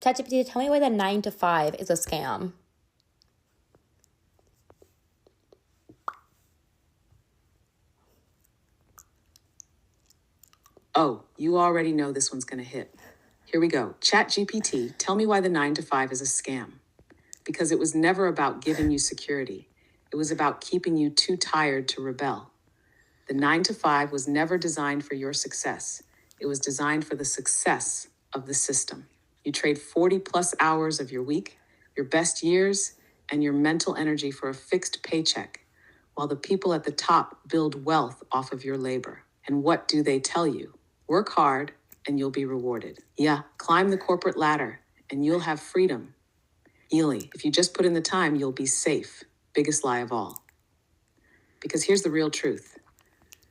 ChatGPT, tell me why the 9 to 5 is a scam. Oh, you already know this one's gonna hit. Here we go. ChatGPT, tell me why the 9 to 5 is a scam. Because it was never about giving you security. It was about keeping you too tired to rebel. The 9 to 5 was never designed for your success. It was designed for the success of the system. You trade 40 plus hours of your week, your best years, and your mental energy for a fixed paycheck, while the people at the top build wealth off of your labor. And what do they tell you? Work hard and you'll be rewarded. Yeah, climb the corporate ladder and you'll have freedom. Easily, if you just put in the time, you'll be safe. Biggest lie of all. Because here's the real truth.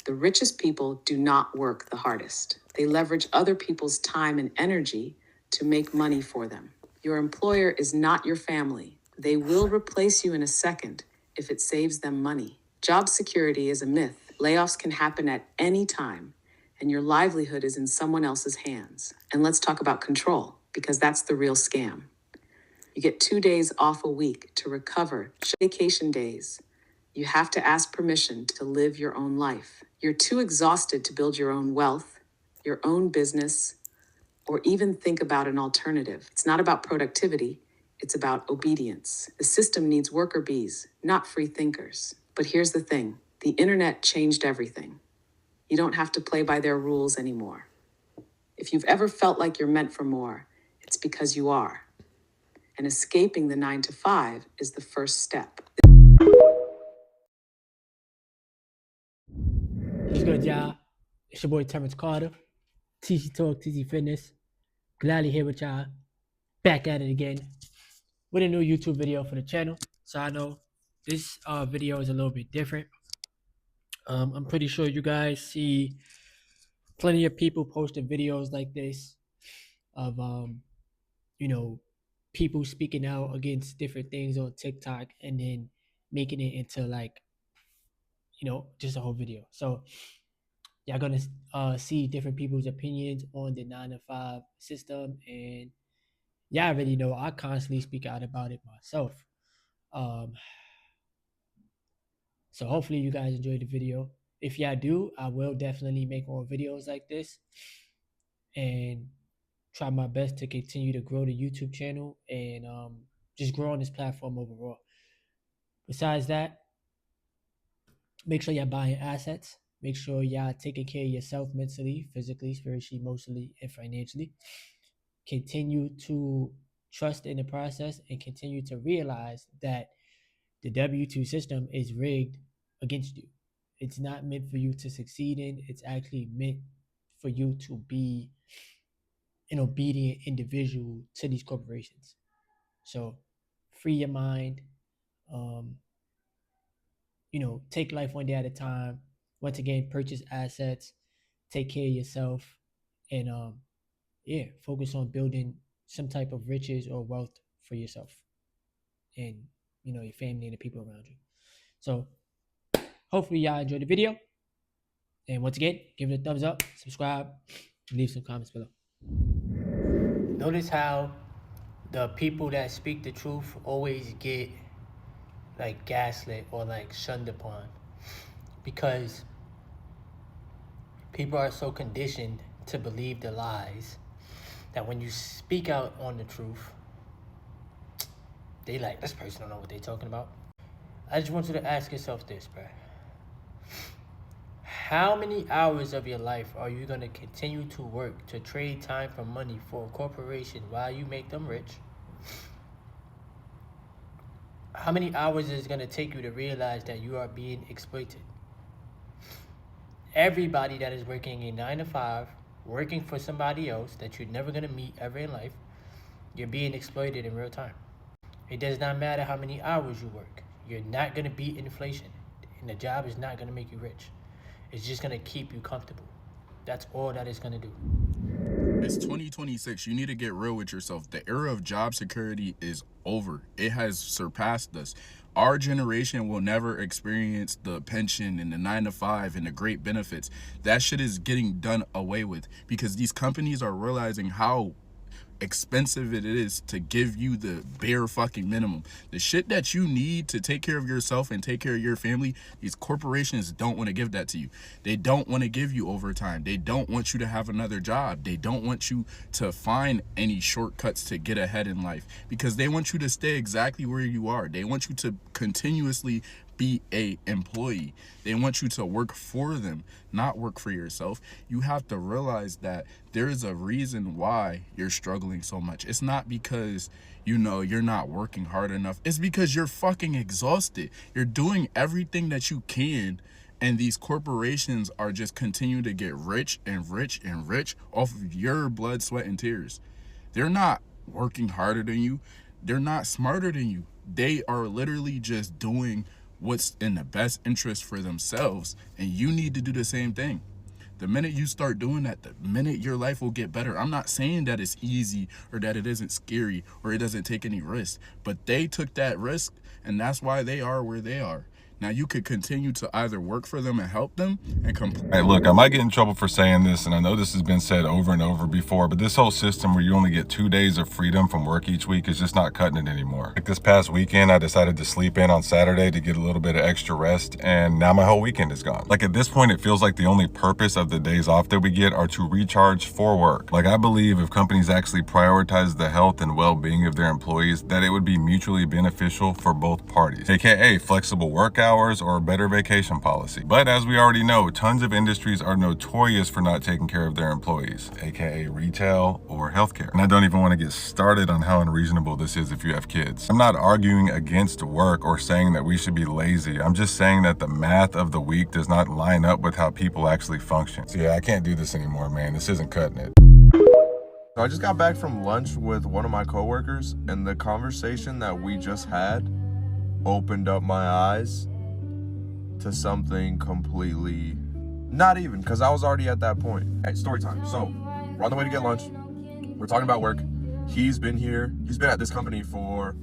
The richest people do not work the hardest. They leverage other people's time and energy to make money for them. Your employer is not your family. They will replace you in a second if it saves them money. Job security is a myth. Layoffs can happen at any time, and your livelihood is in someone else's hands. And let's talk about control, because that's the real scam. You get 2 days off a week to recover, vacation days. You have to ask permission to live your own life. You're too exhausted to build your own wealth, your own business, or even think about an alternative. It's not about productivity, it's about obedience. The system needs worker bees, not free thinkers. But here's the thing, the internet changed everything. You don't have to play by their rules anymore. If you've ever felt like you're meant for more, it's because you are. And escaping the 9 to 5 is the first step. What's good, y'all? It's your boy Terrence Carter, TC Talk, TC Fitness. Gladly here with y'all. Back at it again with a new YouTube video for the channel. So I know this video is a little bit different. I'm pretty sure you guys see plenty of people posting videos like this of people speaking out against different things on TikTok and then making it into like just a whole video. So y'all gonna see different people's opinions on the 9 to 5 system, and y'all already know I constantly speak out about it myself. So hopefully you guys enjoyed the video. If y'all do, I will definitely make more videos like this and try my best to continue to grow the YouTube channel and just grow on this platform overall. Besides that, make sure y'all buying assets. Make sure y'all taking care of yourself mentally, physically, spiritually, emotionally, and financially. Continue to trust in the process and continue to realize that the W-2 system is rigged against you. It's not meant for you to succeed in. It's actually meant for you to be an obedient individual to these corporations. So free your mind. Take life one day at a time. Once again, purchase assets, take care of yourself, and focus on building some type of riches or wealth for yourself and your family and the people around you. So hopefully y'all enjoyed the video. And once again, give it a thumbs up, subscribe, and leave some comments below. Notice how the people that speak the truth always get like gaslit or like shunned upon, because people are so conditioned to believe the lies that when you speak out on the truth, they like, this person don't know what they're talking about. I just want you to ask yourself this, bro. How many hours of your life are you going to continue to work to trade time for money for a corporation while you make them rich? How many hours is it going to take you to realize that you are being exploited? Everybody that is working a 9 to 5, working for somebody else that you're never going to meet ever in life, you're being exploited in real time. It does not matter how many hours you work. You're not going to beat inflation, and the job is not going to make you rich. It's just going to keep you comfortable. That's all that it's going to do. It's 2026. You need to get real with yourself. The era of job security is over. It has surpassed us. Our generation will never experience the pension and the 9 to 5 and the great benefits. That shit is getting done away with because these companies are realizing how expensive it is to give you the bare fucking minimum. The shit that you need to take care of yourself and take care of your family, these corporations don't want to give that to you. They don't want to give you overtime. They don't want you to have another job. They don't want you to find any shortcuts to get ahead in life, because they want you to stay exactly where you are. They want you to continuously be a employee. They want you to work for them, not work for yourself. You have to realize that there is a reason why you're struggling so much. It's not because, you know, you're not working hard enough. It's because you're fucking exhausted. You're doing everything that you can, and these corporations are just continuing to get rich and rich and rich off of your blood, sweat, and tears. They're not working harder than you. They're not smarter than you. They are literally just doing what's in the best interest for themselves, and you need to do the same thing. The minute you start doing that, the minute your life will get better. I'm not saying that it's easy or that it isn't scary or it doesn't take any risk, but they took that risk, and that's why they are where they are. Now, you could continue to either work for them and help them and Hey, look, I might get in trouble for saying this, and I know this has been said over and over before, but this whole system where you only get 2 days of freedom from work each week is just not cutting it anymore. Like this past weekend, I decided to sleep in on Saturday to get a little bit of extra rest, and now my whole weekend is gone. Like at this point, it feels like the only purpose of the days off that we get are to recharge for work. Like I believe if companies actually prioritize the health and well-being of their employees, that it would be mutually beneficial for both parties, aka flexible work hours or a better vacation policy. But as we already know, tons of industries are notorious for not taking care of their employees, aka retail or healthcare. And I don't even want to get started on how unreasonable this is if you have kids. I'm not arguing against work or saying that we should be lazy. I'm just saying that the math of the week does not line up with how people actually function. So yeah, I can't do this anymore, man. This isn't cutting it. So I just got back from lunch with one of my coworkers, and the conversation that we just had opened up my eyes to something completely, not even, because I was already at that point. Hey, story time. So we're on the way to get lunch. We're talking about work. He's been at this company for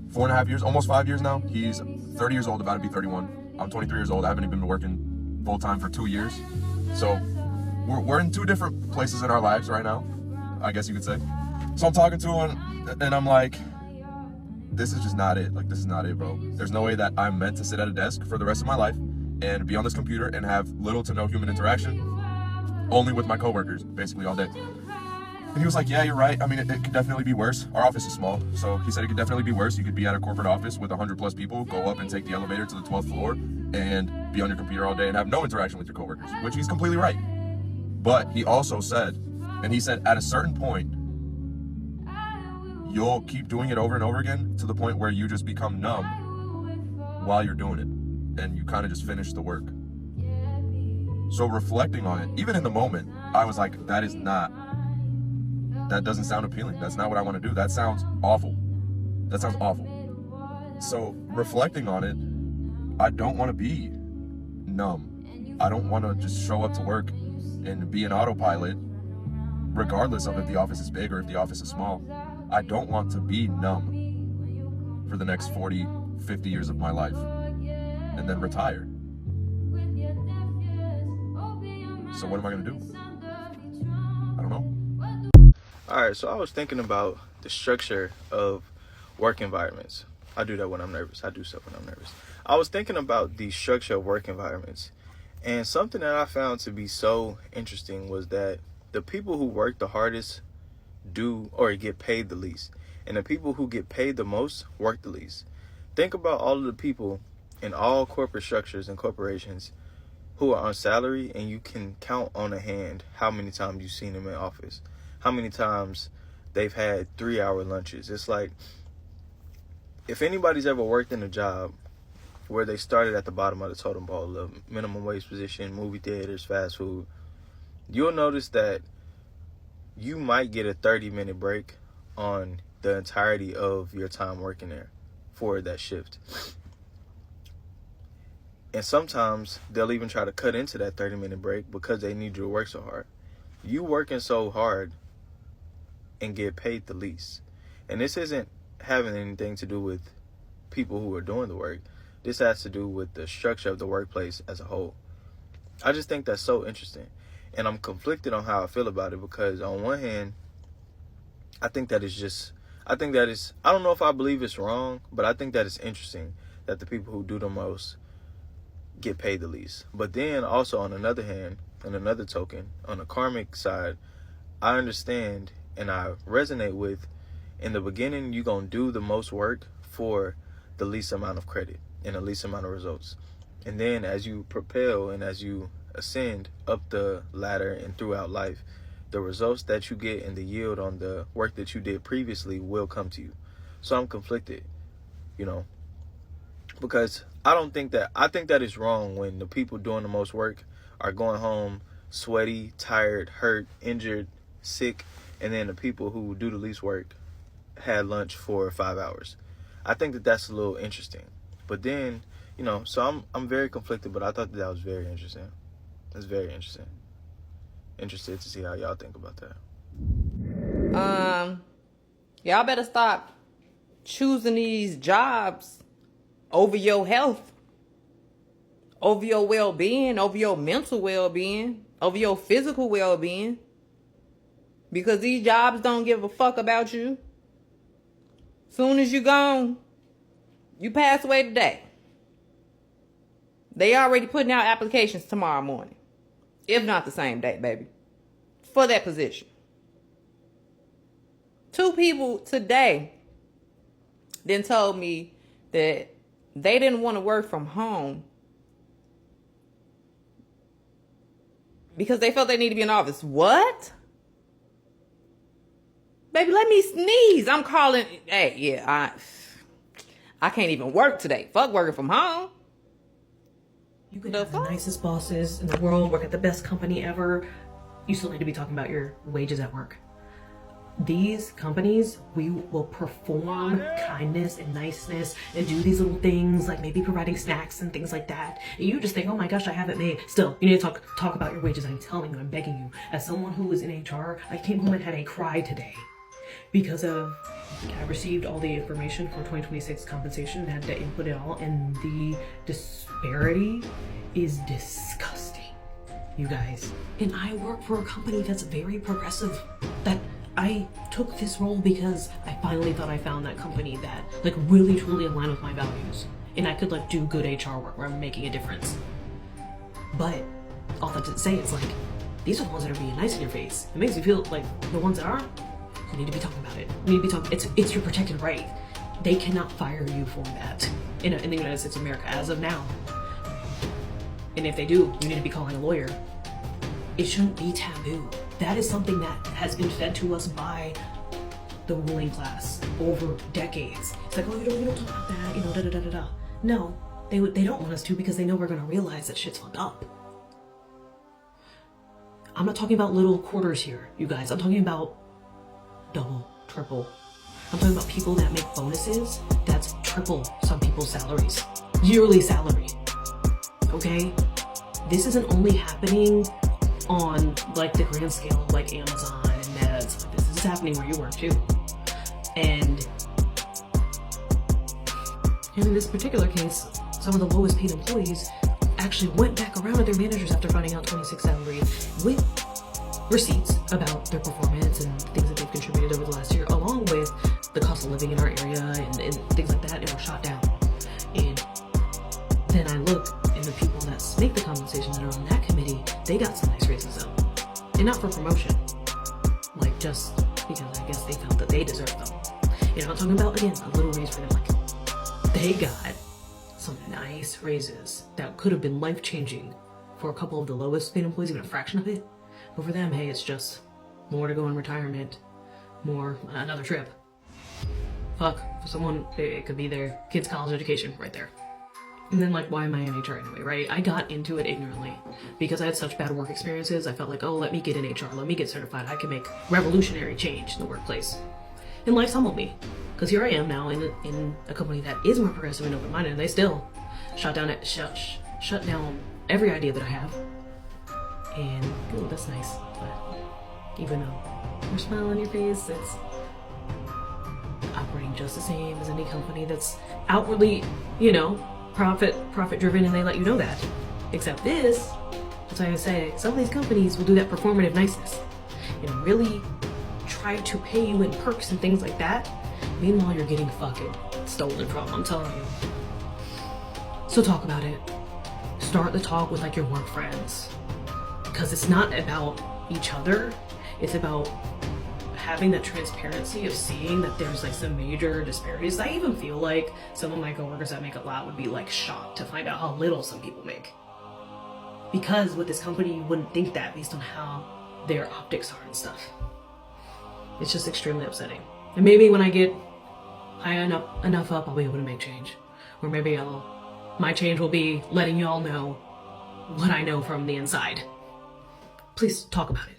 4.5 years, almost 5 years now. He's 30 years old, about to be 31. I'm 23 years old. I haven't even been working full time for 2 years. So we're in two different places in our lives right now, I guess you could say. So I'm talking to him, and I'm like, this is just not it. Like, this is not it, bro. There's no way that I'm meant to sit at a desk for the rest of my life and be on this computer and have little to no human interaction, only with my coworkers, basically all day. And he was like, yeah, you're right. I mean, it could definitely be worse. Our office is small, so he said it could definitely be worse. You could be at a corporate office with 100+ people, go up and take the elevator to the 12th floor and be on your computer all day and have no interaction with your coworkers, which he's completely right. But he also said, and he said at a certain point, you'll keep doing it over and over again to the point where you just become numb while you're doing it, and you kind of just finish the work. So reflecting on it, even in the moment, I was like, that doesn't sound appealing. That's not what I want to do. That sounds awful. That sounds awful. So reflecting on it, I don't want to be numb. I don't want to just show up to work and be an autopilot, regardless of if the office is big or if the office is small. I don't want to be numb for the next 40, 50 years of my life and then retire. So what am I going to do? I don't know. All right, so I was thinking about the structure of work environments. I do that when I'm nervous. I do stuff when I'm nervous. I was thinking about the structure of work environments. And something that I found to be so interesting was that the people who work the hardest do or get paid the least. And the people who get paid the most work the least. Think about all of the people in all corporate structures and corporations who are on salary, and you can count on a hand how many times you've seen them in office. How many times they've had 3-hour lunches. It's like, if anybody's ever worked in a job where they started at the bottom of the totem pole of minimum wage position, movie theaters, fast food, you'll notice that you might get a 30-minute break on the entirety of your time working there for that shift. And sometimes they'll even try to cut into that 30-minute break because they need you to work so hard. You working so hard and get paid the least. And this isn't having anything to do with people who are doing the work. This has to do with the structure of the workplace as a whole. I just think that's so interesting. And I'm conflicted on how I feel about it because on one hand, I think that is just, I think that is, I don't know if I believe it's wrong, but I think that it's interesting that the people who do the most get paid the least. But then also on another hand, on another token, on the karmic side, I understand and I resonate with, in the beginning, you're going to do the most work for the least amount of credit and the least amount of results. And then as you propel and as you ascend up the ladder and throughout life, the results that you get and the yield on the work that you did previously will come to you. So I'm conflicted, you know, because I think that is wrong when the people doing the most work are going home sweaty, tired, hurt, injured, sick, and then the people who do the least work had lunch for 5 hours. I think that that's a little interesting. But then, you know, so I'm very conflicted, but I thought that was very interesting. It's very interesting. Interested to see how y'all think about that. Y'all better stop choosing these jobs over your health, over your well-being, over your mental well-being, over your physical well-being. Because these jobs don't give a fuck about you. Soon as you gone, you pass away today. They already putting out applications tomorrow morning. If not the same day, baby. For that position. 2 people today then told me that they didn't want to work from home because they felt they need to be in office. What? Baby, let me sneeze. I'm calling. Hey, yeah, I can't even work today. Fuck working from home. You could have the nicest bosses in the world, work at the best company ever. You still need to be talking about your wages at work. These companies, we will perform kindness and niceness and do these little things like maybe providing snacks and things like that. And you just think, oh my gosh, I have it made. Still, you need to talk about your wages. I'm telling you, I'm begging you. As someone who is in HR, I came home and had a cry today because of I received all the information for 2026 compensation and had to input it all, and the disparity is disgusting, you guys. And I work for a company that's very progressive. That I took this role because I finally thought I found that company that like really truly aligned with my values, and I could like do good HR work where I'm making a difference. But all that to say, it's like these are the ones that are being nice in your face. It makes you feel like the ones that aren't. You need to be talking about it. You need to be talking. It's your protected right. They cannot fire you for that in the United States of America as of now. And if they do, you need to be calling a lawyer. It shouldn't be taboo. That is something that has been fed to us by the ruling class over decades. It's like, oh, you don't talk about that, you know, da da da da da. No, they don't want us to because they know we're gonna realize that shit's fucked up. I'm not talking about little quarters here, you guys. I'm talking about double, triple. I'm talking about people that make bonuses that's triple some people's salaries. Yearly salary. Okay? This isn't only happening on like the grand scale of like Amazon and Meta. This is happening where you work too. And in this particular case, some of the lowest paid employees actually went back around to their managers after finding out 26 salary with receipts about their performance and things that they've contributed over the last year, along with the cost of living in our area and things like that, and were shot down. And then I look, and the people that make the compensation that are on that committee, they got some nice raises though. And not for promotion, like just because I guess they felt that they deserved them. You know, I'm talking about, again, a little raise for them. Like, they got some nice raises that could have been life-changing for a couple of the lowest paid employees, even a fraction of it. But for them, hey, it's just more to go in retirement, more, another trip. Fuck, for someone, it could be their kid's college education right there. And then, like, why am I in HR anyway, right? I got into it ignorantly because I had such bad work experiences. I felt like, oh, let me get in HR, let me get certified. I can make revolutionary change in the workplace. And life's humbled me, because here I am now in a company that is more progressive and open-minded, and they still shut down every idea that I have. And, ooh, that's nice, but even though you're smiling on your face, it's operating just the same as any company that's outwardly, you know, profit driven, and they let you know that. Except this, that's why I say, some of these companies will do that performative niceness and really try to pay you in perks and things like that. Meanwhile, you're getting fucking stolen from, I'm telling you. So talk about it. Start the talk with like your work friends. Because it's not about each other. It's about having that transparency of seeing that there's like some major disparities. I even feel like some of my coworkers that make a lot would be like shocked to find out how little some people make. Because with this company, you wouldn't think that based on how their optics are and stuff. It's just extremely upsetting. And maybe when I get high enough up, I'll be able to make change. Or maybe my change will be letting y'all know what I know from the inside. Please talk about it.